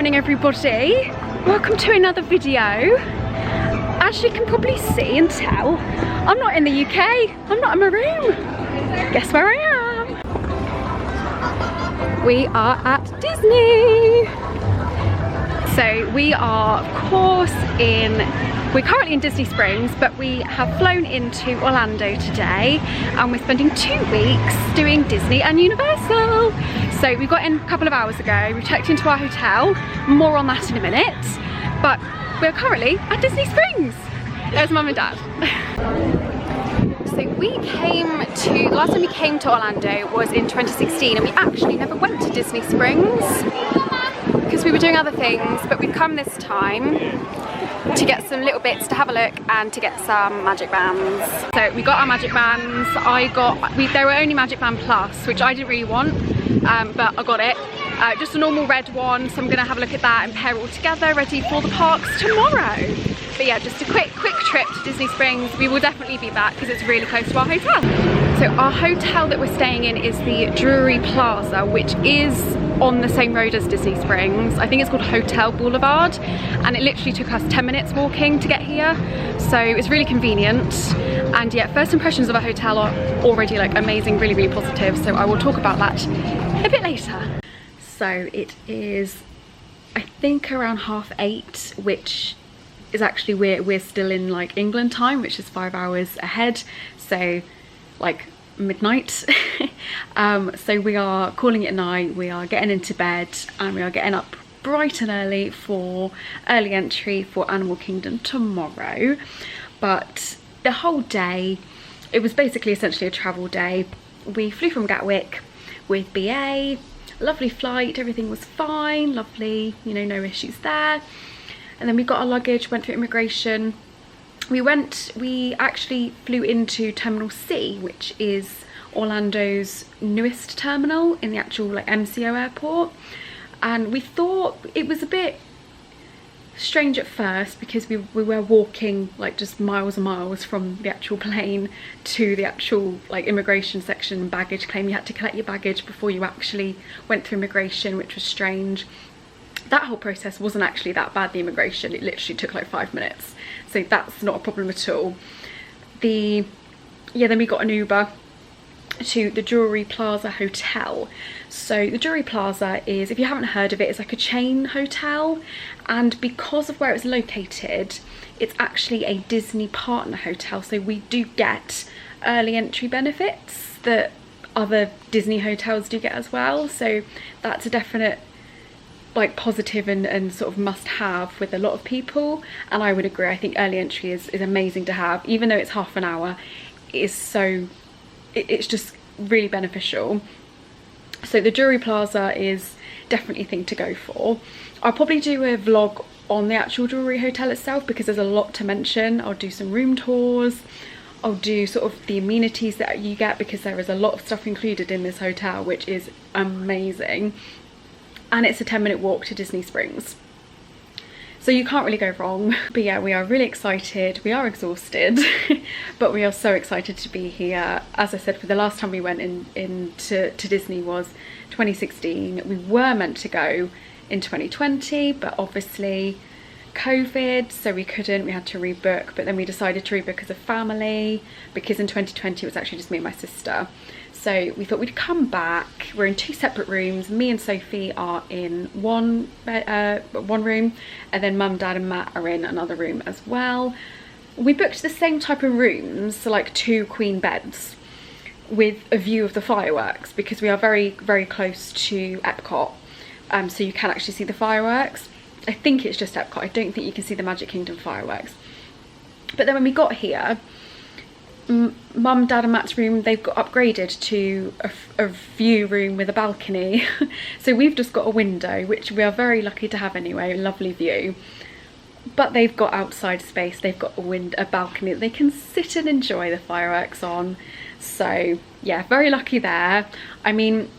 evening everybody, welcome to another video. As you can probably see and tell, I'm not in the UK, I'm not in my room. Guess where I am? We are at Disney. So we are of course we're currently in Disney Springs, but we have flown into Orlando today and we're spending 2 weeks doing Disney and Universal. So we got in a couple of hours ago, we checked into our hotel, more on that in a minute, but we're currently at Disney Springs. There's Mum and Dad. So the last time we came to Orlando was in 2016 and we actually never went to Disney Springs because we were doing other things, but we've come this time to get some little bits to have a look and to get some magic bands. So we got our magic bands. They were only Magic Band Plus, which I didn't really want, but I got it. Just a normal red one, so I'm gonna have a look at that and pair it all together, ready for the parks tomorrow. But yeah, just a quick trip to Disney Springs. We will definitely be back because it's really close to our hotel. So our hotel that we're staying in is the Drury Plaza, which is on the same road as Disney Springs. I think it's called Hotel Boulevard, and it literally took us 10 minutes walking to get here, so it's really convenient. And yeah, first impressions of our hotel are already like amazing, really positive, so I will talk about that a bit later. So it is, I think, around 8:30, which is actually we're still in like England time, which is 5 hours ahead, so like midnight. So we are calling it night, we are getting into bed and we are getting up bright and early for early entry for Animal Kingdom tomorrow. But the whole day, it was basically essentially a travel day. We flew from Gatwick with BA, lovely flight, everything was fine, lovely, you know, no issues there. And then we got our luggage, went through immigration. We actually flew into Terminal C, which is Orlando's newest terminal in the actual like MCO airport. And we thought it was a bit strange at first because we were walking like just miles and miles from the actual plane to the actual like immigration section and baggage claim. You had to collect your baggage before you actually went through immigration, which was strange. That whole process wasn't actually that bad, the immigration. It literally took like 5 minutes, so that's not a problem at all. Then we got an Uber to the Drury Plaza Hotel. So the Drury Plaza is, if you haven't heard of it, it's like a chain hotel, and because of where it's located, it's actually a Disney partner hotel, so we do get early entry benefits that other Disney hotels do get as well. So that's a definite like positive and sort of must have with a lot of people, and I would agree. I think early entry is amazing to have, even though it's half an hour. It's just really beneficial. So the Drury Plaza is definitely a thing to go for. I'll probably do a vlog on the actual Drury Hotel itself because there's a lot to mention. I'll do some room tours, I'll do sort of the amenities that you get, because there is a lot of stuff included in this hotel, which is amazing. And it's a 10-minute walk to Disney Springs, so you can't really go wrong. But yeah, we are really excited. We are exhausted but we are so excited to be here. As I said, for the last time we went to Disney was 2016. We were meant to go in 2020, but obviously COVID, so we couldn't. We had to rebook, but then we decided to rebook as a family because in 2020 it was actually just me and my sister. So we thought we'd come back. We're in 2 separate rooms. Me and Sophie are in one room, and then Mum, Dad and Matt are in another room as well. We booked the same type of rooms, so like 2 queen beds with a view of the fireworks, because we are very close to Epcot, so you can actually see the fireworks. I think it's just Epcot. I don't think you can see the Magic Kingdom fireworks. But then when we got here, Mum, Dad and Matt's room, they've got upgraded to a view room with a balcony. So we've just got a window, which we are very lucky to have anyway, a lovely view. But they've got outside space, they've got a balcony that they can sit and enjoy the fireworks on. So yeah, very lucky there. I mean,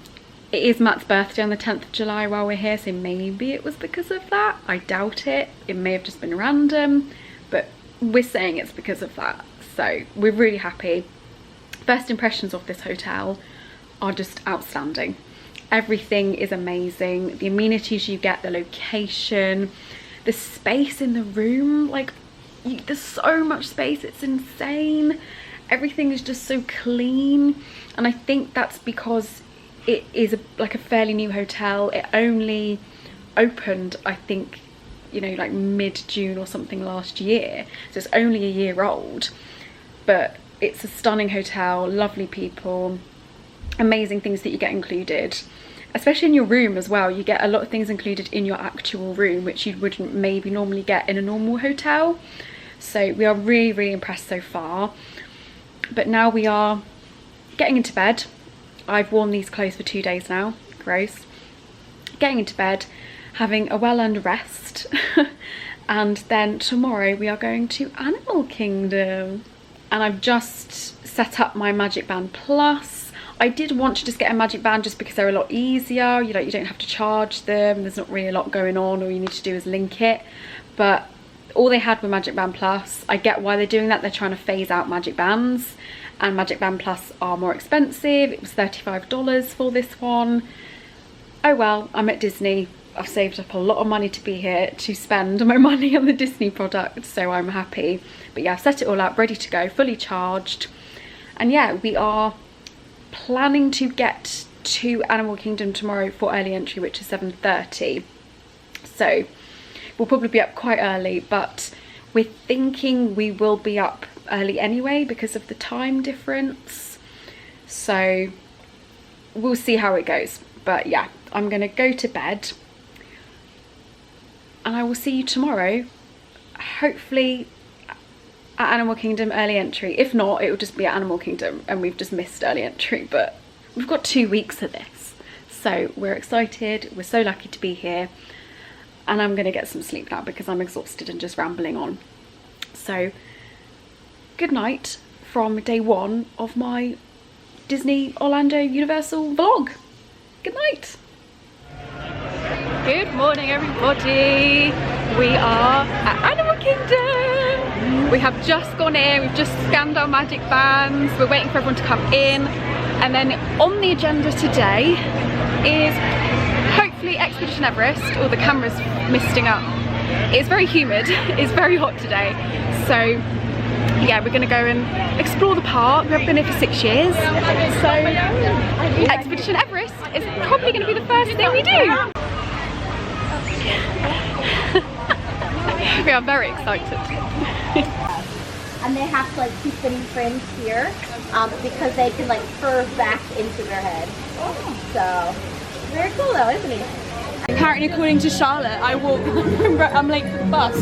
it is Matt's birthday on the 10th of July while we're here, so maybe it was because of that. I doubt it. It may have just been random, but we're saying it's because of that. So we're really happy. First impressions of this hotel are just outstanding. Everything is amazing. The amenities you get, the location, the space in the room, like there's so much space, it's insane. Everything is just so clean, and I think that's because it is like a fairly new hotel. It only opened, I think, you know, like mid-June or something last year, so it's only a year old, but it's a stunning hotel, lovely people, amazing things that you get included, especially in your room as well. You get a lot of things included in your actual room which you wouldn't maybe normally get in a normal hotel. So we are really impressed so far. But now we are getting into bed. I've worn these clothes for 2 days now, gross. Getting into bed, having a well-earned rest, and then tomorrow we are going to Animal Kingdom. And I've just set up my Magic Band Plus. I did want to just get a Magic Band just because they're a lot easier. You don't have to charge them, there's not really a lot going on, all you need to do is link it. But all they had were Magic Band Plus. I get why they're doing that, they're trying to phase out Magic Bands, and Magic Band Plus are more expensive. It was $35 for this one. Oh well, I'm at Disney. I've saved up a lot of money to be here, to spend my money on the Disney product, so I'm happy. But yeah, I've set it all up, ready to go, fully charged. And yeah, we are planning to get to Animal Kingdom tomorrow for early entry, which is 7:30. So we'll probably be up quite early, but we're thinking we will be up early anyway because of the time difference. So we'll see how it goes. But yeah, I'm gonna go to bed and I will see you tomorrow, hopefully at Animal Kingdom early entry. If not, it will just be at Animal Kingdom and we've just missed early entry, but we've got 2 weeks of this. So we're excited, we're so lucky to be here. And I'm gonna get some sleep now because I'm exhausted and just rambling on. So good night from day 1 of my Disney Orlando Universal vlog. Good night. Good morning everybody. We are at Animal Kingdom. We have just gone in, we've just scanned our Magic Bands. We're waiting for everyone to come in. And then on the agenda today is hopefully Expedition Everest. All the cameras misting up. It's very humid, it's very hot today. So yeah, we're gonna go and explore the park. We've been here for 6 years. So Expedition Everest is probably gonna be the first thing we do. We are very excited. And they have to like keep getting framed here because they can like curve back into their head. So very cool though, isn't it? Apparently, according to Charlotte, I'm late for the bus.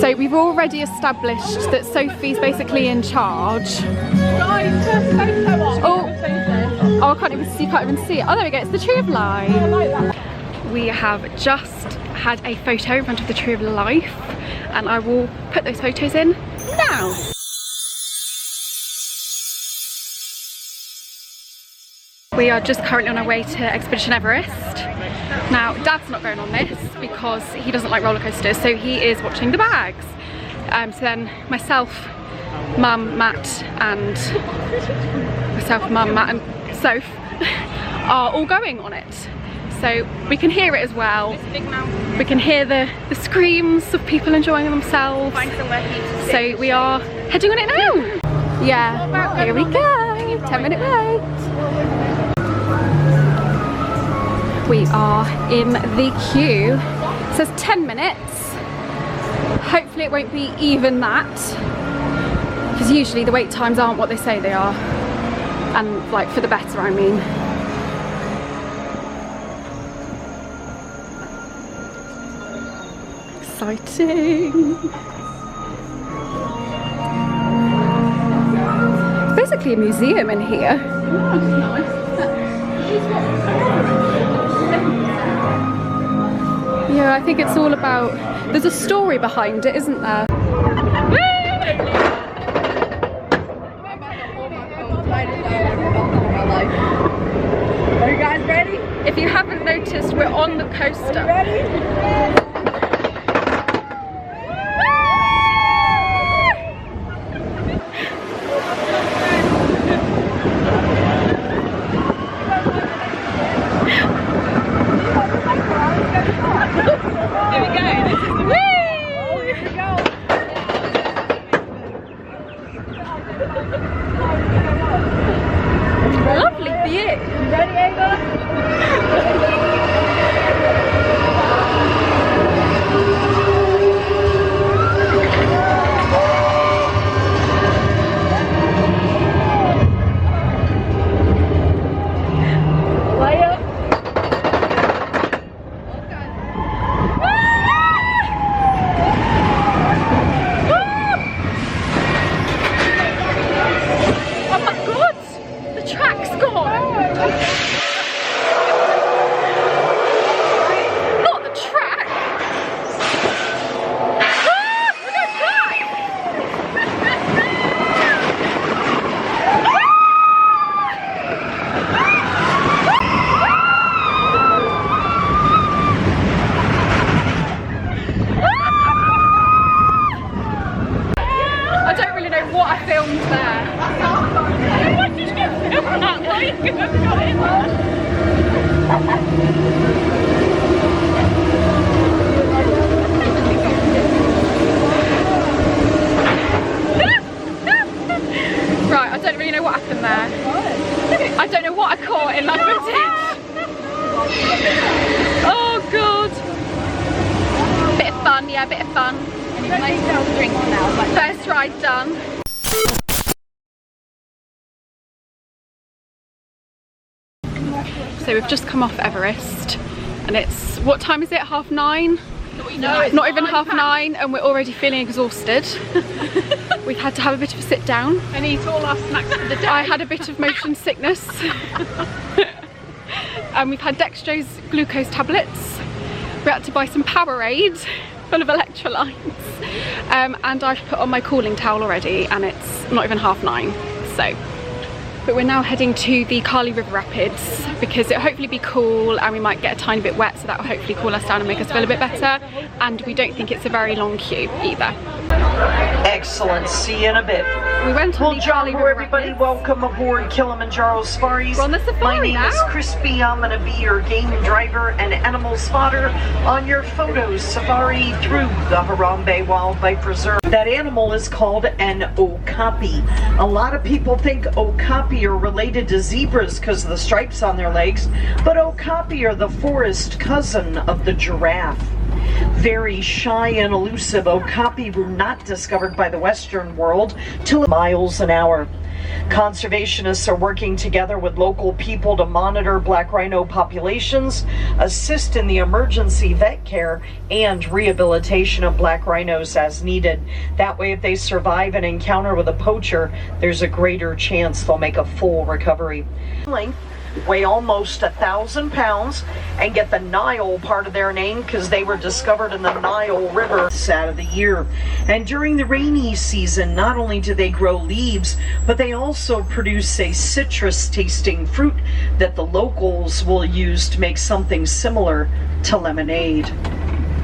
So we've already established that Sophie's basically in charge. Oh, I can't even see. You can't even see it. Oh, there we go. It's the Tree of Life. We have just had a photo in front of the Tree of Life, and I will put those photos in now. We are just currently on our way to Expedition Everest. Now, Dad's not going on this because he doesn't like roller coasters, so he is watching the bags. So then myself, Mum, Matt, and Soph are all going on it. So we can hear it as well. We can hear the screams of people enjoying themselves. So we are heading on it now. Yeah, here we go. 10-minute wait. We are in the queue. It says 10 minutes. Hopefully it won't be even that, because usually the wait times aren't what they say they are. And like for the better, I mean. Exciting. It's basically a museum in here. Yeah, I think it's all about, there's a story behind it, isn't there? Are you guys ready? If you haven't noticed, we're on the coaster. Ready? bit of fun. Drinks now. First ride done. So we've just come off Everest and it's, what time is it? 9:30? No, not even 9:30, and we're already feeling exhausted. We've had to have a bit of a sit down. And eat all our snacks for the day. I had a bit of motion sickness. And we've had dextrose glucose tablets. We had to buy some Powerade full of electrolytes. And I've put on my cooling towel already and it's not even 9:30. So, but we're now heading to the Kali River Rapids because it'll hopefully be cool and we might get a tiny bit wet, so that will hopefully cool us down and make us feel a bit better. And we don't think it's a very long queue either. Excellent, see you in a bit. We went on the Kali River everybody, Rapids. welcome aboard Kilimanjaro Safaris. We're on the safari My name now. is Crispy. I'm going to be your game driver and animal spotter on your photos safari through the Harambe Wildlife Preserve. That animal is called an okapi. A lot of people think okapi are related to zebras because of the stripes on their legs, but okapi are the forest cousin of the giraffe. Very shy and elusive, okapi were not discovered by the Western world till miles an hour. Conservationists are working together with local people to monitor black rhino populations, assist in the emergency vet care, and rehabilitation of black rhinos as needed. That way, if they survive an encounter with a poacher, there's a greater chance they'll make a full recovery. Weigh almost 1,000 pounds and get the Nile part of their name because they were discovered in the Nile River out of the year. And during the rainy season, not only do they grow leaves, but they also produce a citrus tasting fruit that the locals will use to make something similar to lemonade.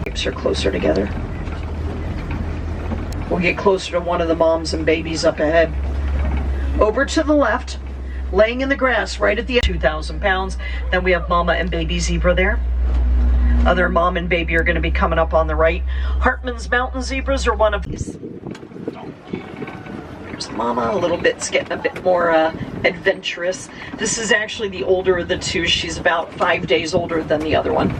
Grapes are closer together. We'll get closer to one of the moms and babies up ahead. Over to the left, laying in the grass right at the 2,000 pounds. Then we have mama and baby zebra there. Other mom and baby are going to be coming up on the right. Hartman's mountain zebras are one of these. There's mama, a little bit's getting a bit more adventurous. This is actually the older of the two. She's about 5 days older than the other one.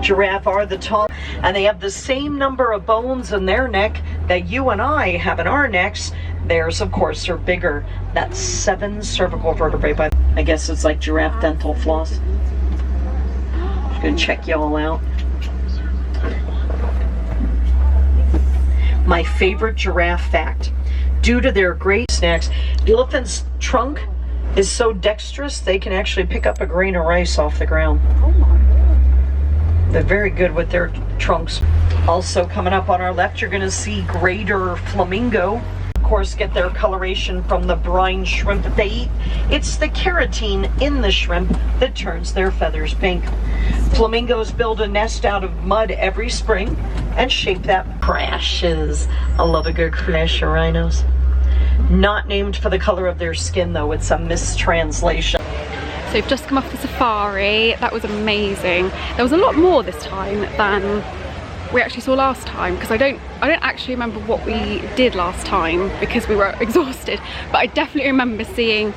Giraffe are the tall, and they have the same number of bones in their neck that you and I have in our necks. Theirs, of course, are bigger. That's 7 cervical vertebrae. But I guess it's like giraffe dental floss. Just gonna check y'all out. My favorite giraffe fact: due to their great snacks, the elephant's trunk is so dexterous they can actually pick up a grain of rice off the ground. They're very good with their trunks. Also coming up on our left, you're going to see greater flamingo. Of course, get their coloration from the brine shrimp that they eat. It's the keratin in the shrimp that turns their feathers pink. Flamingos build a nest out of mud every spring and shape that. Crashes. I love a good crash of rhinos. Not named for the color of their skin, though. It's a mistranslation. So we've just come off the safari. That was amazing. There was a lot more this time than we actually saw last time, because I don't actually remember what we did last time because we were exhausted, but I definitely remember seeing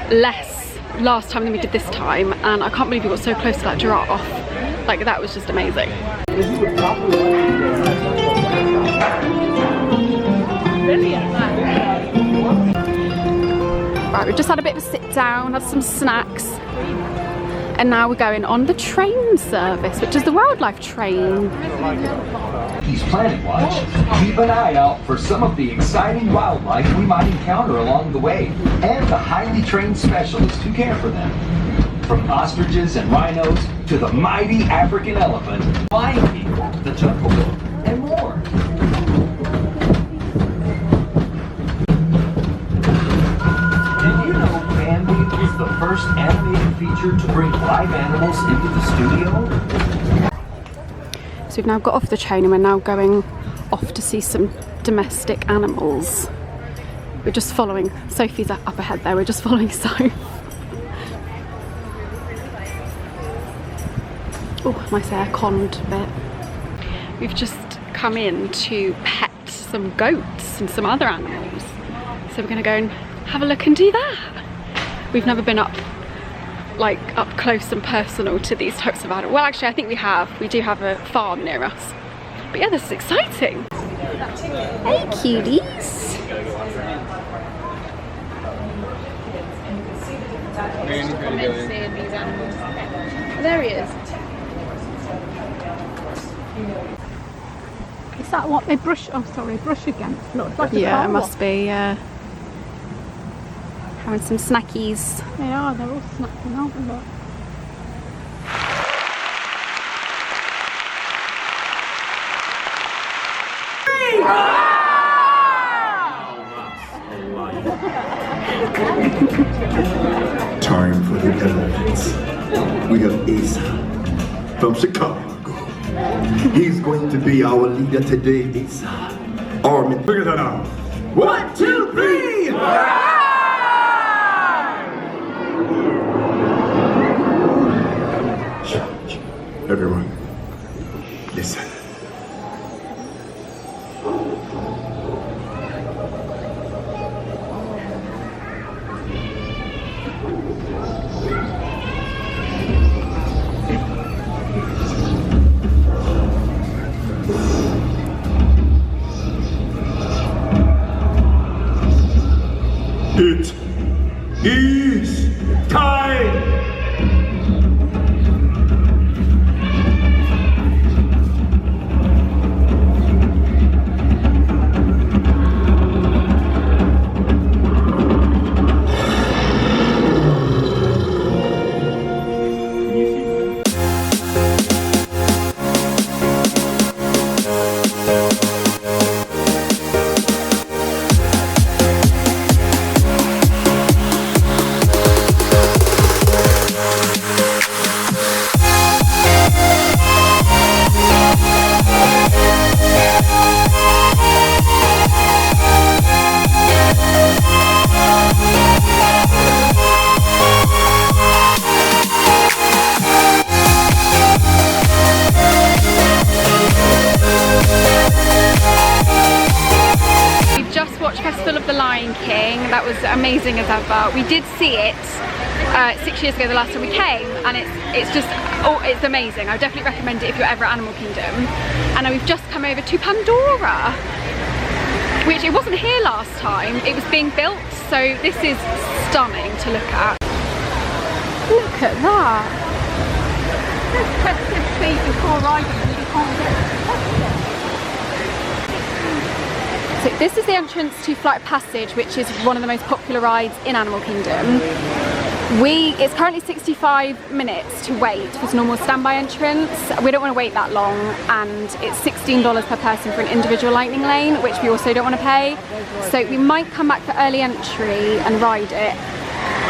less last time than we did this time, and I can't believe we got so close to that giraffe. Like, that was just amazing. Right, we've just had a bit of a sit down, had some snacks, and now we're going on the train service, which is the wildlife train. He's Planet Watch. Keep an eye out for some of the exciting wildlife we might encounter along the way, and the highly trained specialists who care for them. From ostriches and rhinos to the mighty African elephant, flying people, the jungle book, and more. Is the first animated feature to bring live animals into the studio. So we've now got off the train and we're now going off to see some domestic animals. We're just following, Sophie's up ahead there, we're just following Soph. Oh, nice air conned bit. We've just come in to pet some goats and some other animals. So we're gonna go and have a look and do that. We've never been up like up close and personal to these types of animals. Well, actually, I think we do have a farm near us. But yeah, this is exciting. Hey, cuties. There he is. Is that what they brush? Oh, sorry, brush against. Looks like Yeah, it must be. Having some snackies. They are. They're all snacking, aren't they? Look. Time for the elephants. We have Asa from Chicago. He's going to be our leader today, Asa. Armin, figure that out. 1, 2, 3! Everyone, listen. It is time! That was amazing as ever. We did see it 6 years ago, the last time we came, and it's amazing. I would definitely recommend it if you're ever at Animal Kingdom. And now we've just come over to Pandora, which it wasn't here last time. It was being built, so this is stunning to look at. Look at that. There's tested feet before riding, you can't get tested. So this is the entrance to Flight of Passage, which is one of the most popular rides in Animal Kingdom. It's currently 65 minutes to wait for its normal standby entrance. We don't want to wait that long, and it's $16 per person for an individual lightning lane, which we also don't want to pay. So we might come back for early entry and ride it.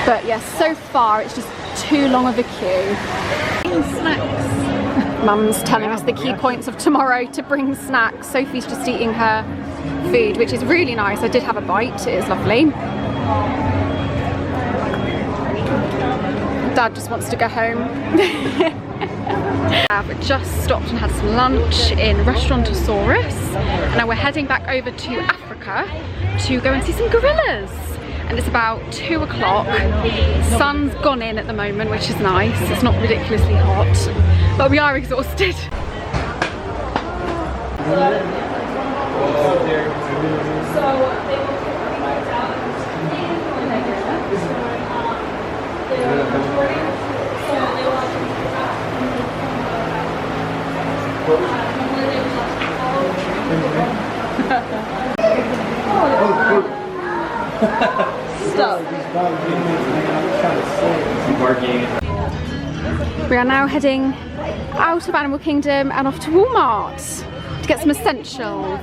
But yes, so far it's just too long of a queue. Snacks. Mum's telling us the key points of tomorrow to bring snacks. Sophie's just eating her food, which is really nice. I did have a bite, it is lovely. Dad just wants to go home. I've just stopped and had some lunch in Restaurantosaurus, and now we're heading back over to Africa to go and see some gorillas. And it's about 2 o'clock. Sun's gone in at the moment, which is nice. It's not ridiculously hot, but we are exhausted. We are now heading out of Animal Kingdom and off to Walmart to get some essentials.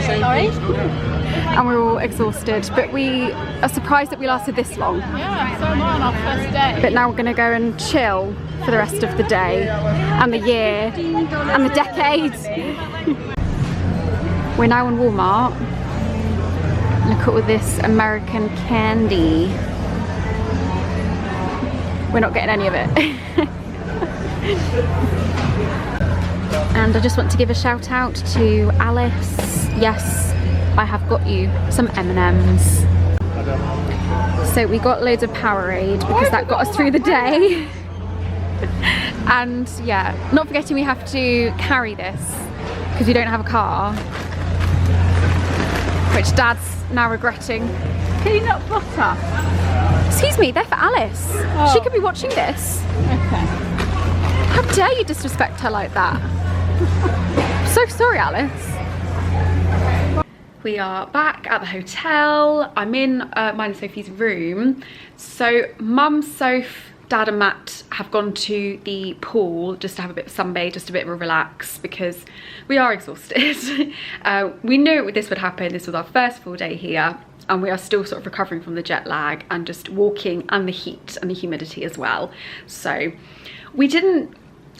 Sorry? And we're all exhausted, but we are surprised that we lasted this long. Yeah, so am I on our first day. But now we're going to go and chill for the rest of the day and the year and the decade. We're now in Walmart. Look at all this American candy. We're not getting any of it. And I just want to give a shout out to Alice. Yes, I have got you some M&Ms. So we got loads of Powerade because that got us through the day. And yeah, not forgetting we have to carry this because we don't have a car, which Dad's now regretting. Can you not butter? Excuse me, they're for Alice. Oh. She could be watching this. Okay. How dare you disrespect her like that? So sorry, Alice. We are back at the hotel. I'm in mine and Sophie's room. So Mum, Soph, Dad and Matt have gone to the pool just to have a bit of sunbathe, just a bit of a relax because we are exhausted. We knew this would happen. This was our first full day here and we are still sort of recovering from the jet lag and just walking and the heat and the humidity as well. So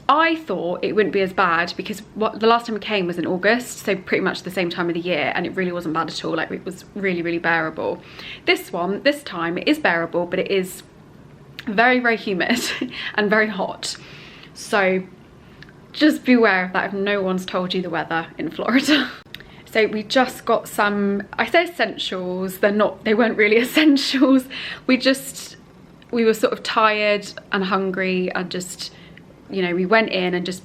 I thought it wouldn't be as bad because the last time we came was in August, so pretty much the same time of the year, and it really wasn't bad at all. Like, it was really, really bearable. This time it is bearable, but it is very, very humid and very hot. So just beware of that if no one's told you the weather in Florida. So we just got some, I say essentials, they weren't really essentials. We were sort of tired and hungry and just, you know, we went in and just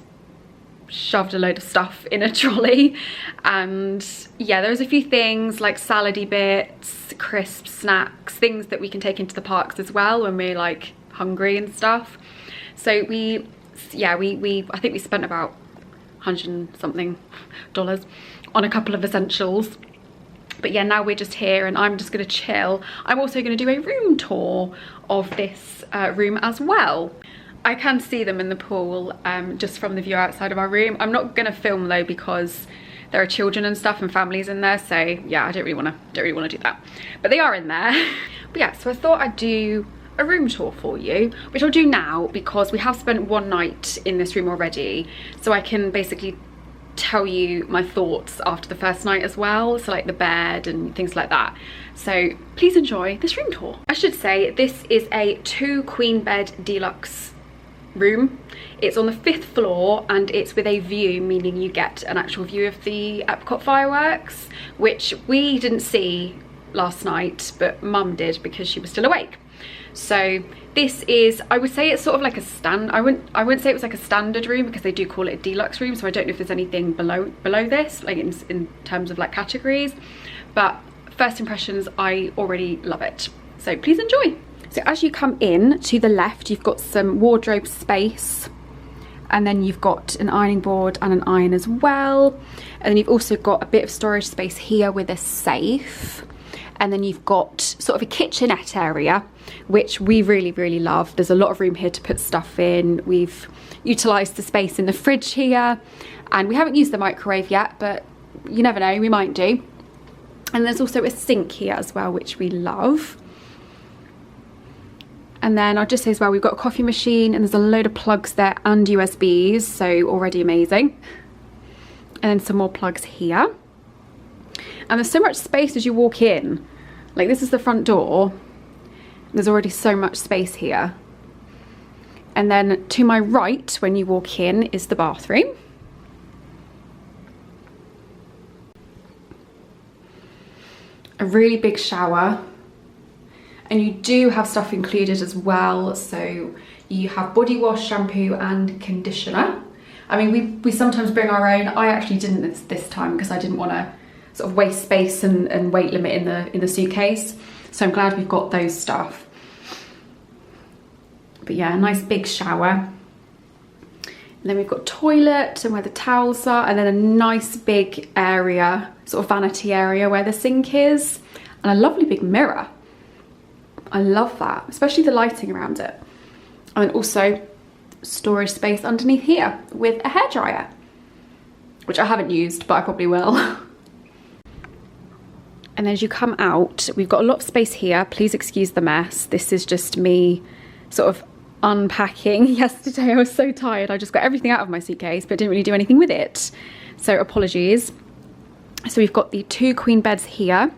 shoved a load of stuff in a trolley. And yeah, there was a few things like salady bits, crisps, snacks, things that we can take into the parks as well when we're like hungry and stuff. So I think we spent about $100 and something on a couple of essentials. But yeah, now we're just here and I'm just gonna chill. I'm also gonna do a room tour of this room as well. I can see them in the pool just from the view outside of our room. I'm not gonna film though because there are children and stuff and families in there, so yeah, I don't really wanna do that. But they are in there. But yeah, so I thought I'd do a room tour for you, which I'll do now because we have spent one night in this room already, so I can basically tell you my thoughts after the first night as well, so like the bed and things like that. So please enjoy this room tour. I should say this is a 2 queen bed deluxe room. It's on the 5th floor and it's with a view, meaning you get an actual view of the Epcot fireworks, which we didn't see last night, but Mum did because she was still awake. So this is, I would say it's sort of like a I wouldn't say it was like a standard room because they do call it a deluxe room, so I don't know if there's anything below this, like in terms of like categories, but first impressions, I already love it. So please enjoy. So as you come in to the left, you've got some wardrobe space, and then you've got an ironing board and an iron as well, and then you've also got a bit of storage space here with a safe. And then you've got sort of a kitchenette area, which we really, really love. There's a lot of room here to put stuff in. We've utilised the space in the fridge here, and we haven't used the microwave yet, but you never know, we might do. And there's also a sink here as well, which we love. And then I'll just say as well, we've got a coffee machine and there's a load of plugs there and USBs, so already amazing. And then some more plugs here. And there's so much space as you walk in. Like, this is the front door. There's already so much space here. And then to my right, when you walk in, is the bathroom. A really big shower. And you do have stuff included as well. So you have body wash, shampoo and conditioner. I mean, we sometimes bring our own. I actually didn't this time because I didn't want to sort of waste space and weight limit in the suitcase. So I'm glad we've got those stuff. But yeah, a nice big shower. And then we've got toilet and where the towels are, and then a nice big area, sort of vanity area where the sink is, and a lovely big mirror. I love that, especially the lighting around it. And then also storage space underneath here with a hairdryer, which I haven't used, but I probably will. And as you come out, we've got a lot of space here. Please excuse the mess. This is just me sort of unpacking. Yesterday I was so tired. I just got everything out of my suitcase, but didn't really do anything with it. So apologies. So we've got the 2 queen beds here.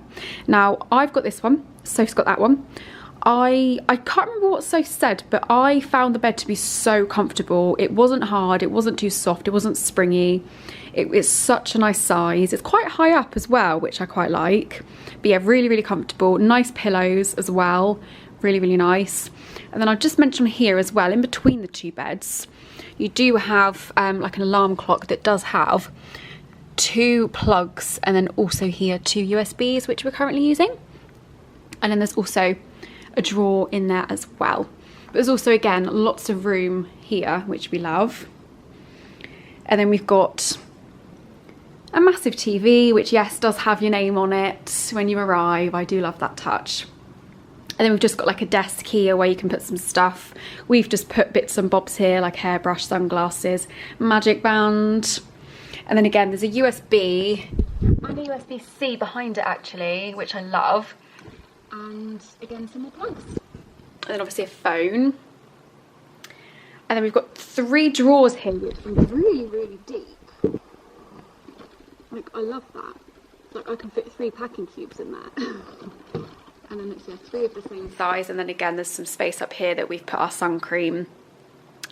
Now I've got this one. Soph's got that one. I can't remember what So said, but I found the bed to be so comfortable. It wasn't hard, it wasn't too soft, it wasn't springy. It's such a nice size. It's quite high up as well, which I quite like. But yeah, really, really comfortable. Nice pillows as well. Really, really nice. And then I'll just mention here as well, in between the two beds, you do have like an alarm clock that does have 2 plugs, and then also here 2 USBs, which we're currently using. And then there's also a drawer in there as well. But there's also, again, lots of room here, which we love. And then we've got a massive TV, which, yes, does have your name on it when you arrive. I do love that touch. And then we've just got like a desk here where you can put some stuff. We've just put bits and bobs here, like hairbrush, sunglasses, magic band. And then again, there's a USB and a USB-C behind it actually, which I love. And again, some more plugs. And then obviously a phone. And then we've got 3 drawers here, which are really, really deep. Like, I love that. Like, I can fit 3 packing cubes in there. And then it's, yeah, 3 of the same size. And then again, there's some space up here that we've put our sun cream.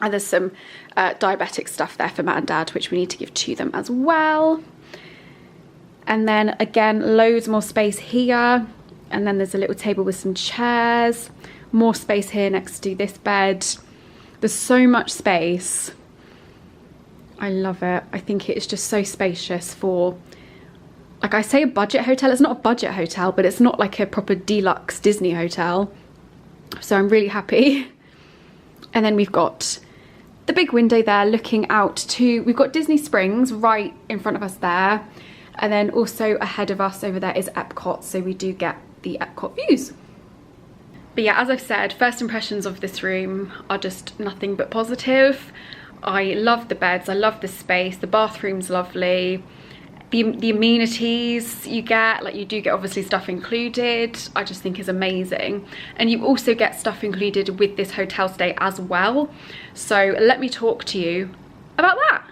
And there's some diabetic stuff there for Matt and Dad, which we need to give to them as well. And then again, loads more space here. And then there's a little table with some chairs. More space here next to this bed. There's so much space. I love it. I think it's just so spacious for, like, I say a budget hotel. It's not a budget hotel, but it's not like a proper deluxe Disney hotel. So I'm really happy. And then we've got the big window there looking out to, we've got Disney Springs right in front of us there. And then also ahead of us over there is Epcot. So we do get the Epcot views. But yeah, as I've said, first impressions of this room are just nothing but positive. I love the beds, I love the space, the bathroom's lovely. The amenities you get, like you do get obviously stuff included, I just think is amazing. And you also get stuff included with this hotel stay as well. So let me talk to you about that.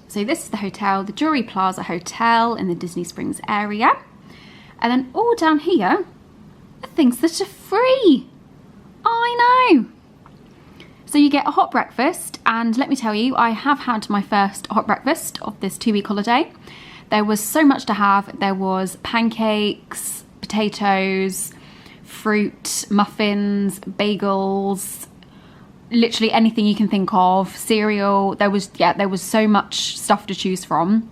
So this is the hotel, the Jewelry Plaza Hotel in the Disney Springs area. And then all down here are things that are free. I know. So you get a hot breakfast, and let me tell you, I have had my first hot breakfast of this 2-week holiday. There was so much to have. There was pancakes, potatoes, fruit, muffins, bagels, literally anything you can think of, cereal. There was so much stuff to choose from.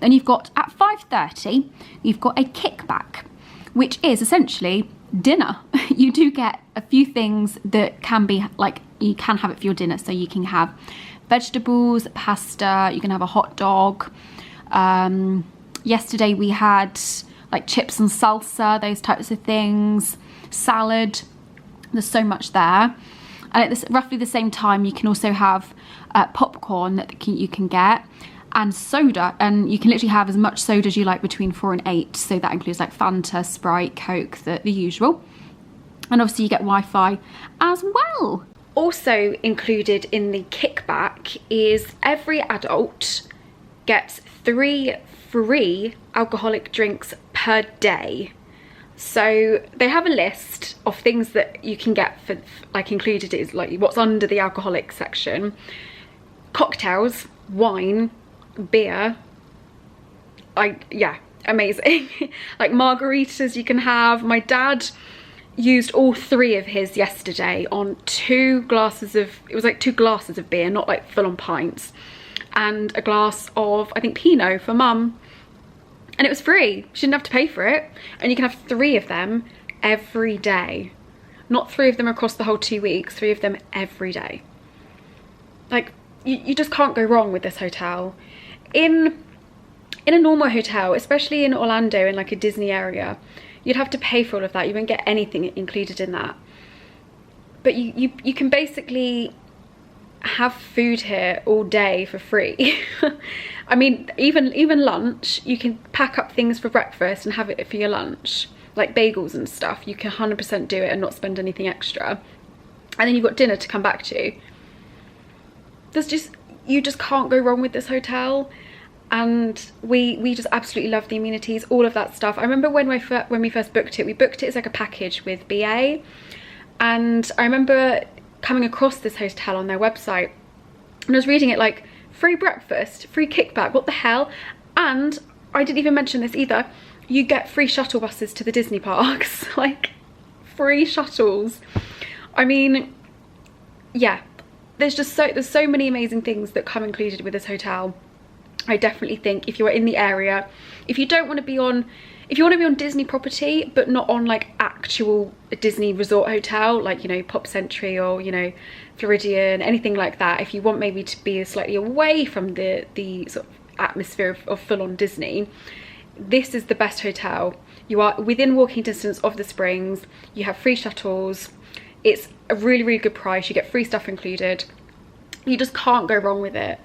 Then you've got, at 5:30, you've got a kickback, which is essentially dinner. You do get a few things that can be like, you can have it for your dinner. So you can have vegetables, pasta, you can have a hot dog. Yesterday we had like chips and salsa, those types of things, salad. There's so much there. And at this, roughly the same time, you can also have popcorn that you can get, and soda, and you can literally have as much soda as you like between 4 and 8. So that includes like Fanta, Sprite, Coke, the usual. And obviously you get Wi-Fi as well. Also included in the kickback is every adult gets 3 free alcoholic drinks per day. So they have a list of things that you can get for, like, included is like what's under the alcoholic section: cocktails, wine, beer. Yeah, amazing. Like margaritas you can have. My dad used all 3 of his yesterday on 2 glasses of, it was like 2 glasses of beer, not like full on pints, and a glass of, I think, Pinot for mum. And it was free. She didn't have to pay for it. And you can have 3 of them every day. Not 3 of them across the whole 2 weeks, 3 of them every day. Like, you just can't go wrong with this hotel. In a normal hotel, especially in Orlando, in like a Disney area, you'd have to pay for all of that. You won't get anything included in that. But you can basically have food here all day for free. I mean, even lunch, you can pack up things for breakfast and have it for your lunch, like bagels and stuff. You can 100% do it and not spend anything extra. And then you've got dinner to come back to. You just can't go wrong with this hotel. and we just absolutely love the amenities, all of that stuff. I remember when we first booked it, we booked it as like a package with BA, and I remember coming across this hotel on their website, and I was reading it like, free breakfast, free kickback, what the hell? And I didn't even mention this either, you get free shuttle buses to the Disney parks. Like, free shuttles. I mean, yeah, there's so many amazing things that come included with this hotel. I definitely think if you're in the area, if you want to be on Disney property but not on like actual Disney resort hotel, like, you know, Pop Century or, you know, Floridian, anything like that, if you want maybe to be slightly away from the sort of atmosphere of full-on Disney, this is the best hotel. You are within walking distance of the springs, you have free shuttles, it's a really, really good price, you get free stuff included, you just can't go wrong with it.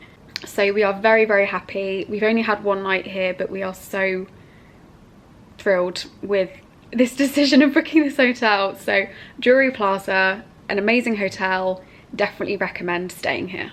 So we are very, very happy. We've only had one night here, but we are so thrilled with this decision of booking this hotel. So Jewelry Plaza, an amazing hotel, definitely recommend staying here.